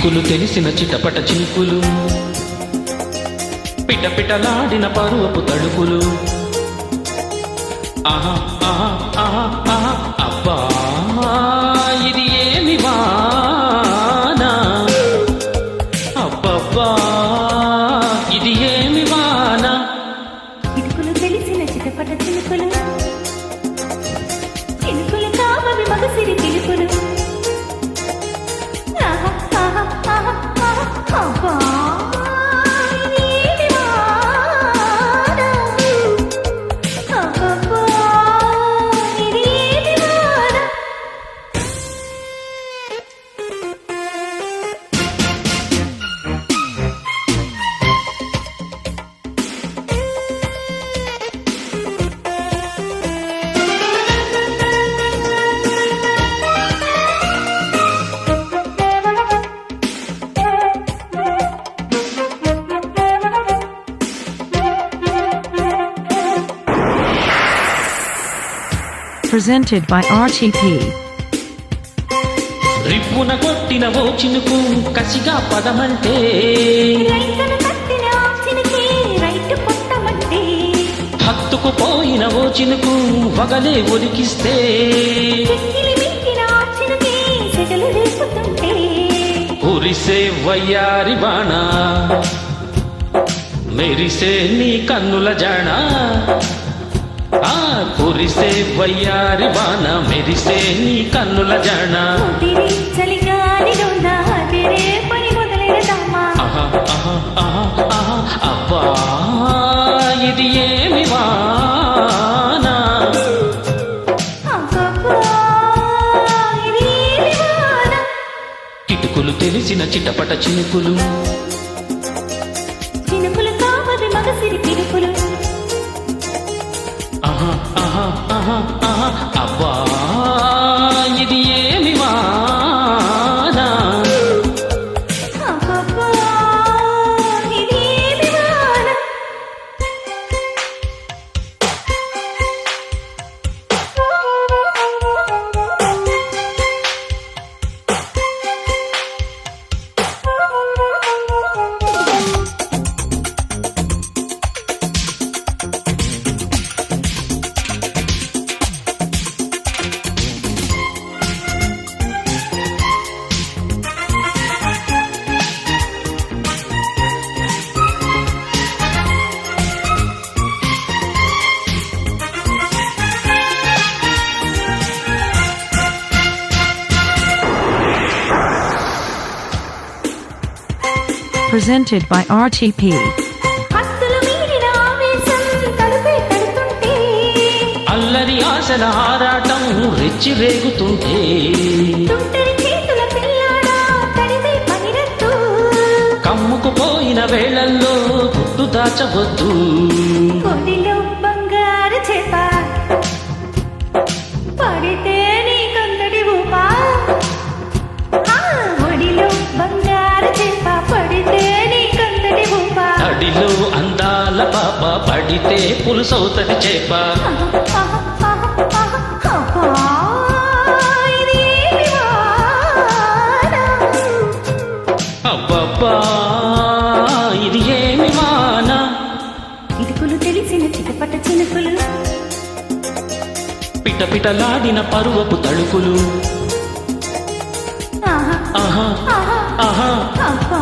కిటుకులు తెలిసిన చిటపట చినుకులు, పిటపిటలాడిన పరువపు తడుపులు. ఆహా ఆహా ఆహా ఆహా అబ్బా ఇది ఏమి వాన, అబ్బబ్బా ఇది ఏమి వాన. కిటుకులు తెలిసిన చిటపట చినుకులు, చినుకులు కావవి మగసిరి పిలుపులు. ఆహా ఆహా ఆహా ఆహా అబ్బా ఇది ఏమి వాన, అబ్బబ్బా ఇది ఏమి వాన. Presented by RTP. రిప్పున కొట్టిన ఓ చినుకు కసిగా పదమంటే, రైతును కట్టిన చినుకే రైతు కొట్టమంటే, హత్తుకుపోయిన ఓ చినుకు వగలే ఒలికిస్తే, చెక్కిలి మింగిన చినుకే సెగలు రేపుతుంటే, కురిసే వయ్యారి బాణ మెరిసే నీ కన్నుల జాణ. ఆ కురిసే వయ్యారి బాణ మెరిసే నీ కన్నుల జాణ. ముదిరి చలిగాలిలోన అదిరే పని మొదలెడదామా. ఆహా ఆహా ఆహా ఆహా అబ్బా ఇది ఏమి వాన, అబ్బబ్బా ఇది ఏమి వాన. కిటుకులు తెలిసిన చిటపట చినుకులు, చినుకులు కావవి మగసిరి పిలుపులు. ఆహా ఆహా ఆహా ఆహా అబ్బా ఇది ఏమి వాన. అబ్బబ్బా ఇది ఏమి వాన. Presented by RTP. హద్దులు మీరిన ఆవేశం తలుపే తడుతుంటే, అల్లరి ఆశల ఆరాటం రెచ్చి రేగుతుంటే, తుంటరి చేతుల పిల్లాడా తడిమే పనిరట్టు, కమ్ముకుపోయిన వేళల్లో గుట్టు దాచవద్దు. కొడిలో బంగారు చేప పడితే నీ కందడి ఊపా. ఆ ఒడిలో బంగారు చేప పడితే నీ కందడి ఊపా. అడిలో అందాల పాప పడితే పులుసవుతది చేప. అబ్బా ఇది ఏమి వాన, అబ్బబ్బా ఇది ఏమి వాన. కిటుకులు తెలిసిన చిటపట చినుకులు, పిటపిటలాడిన పరువపు తడుపులు. ఆహా ఆహా ఆహా ఆహా అబ్బా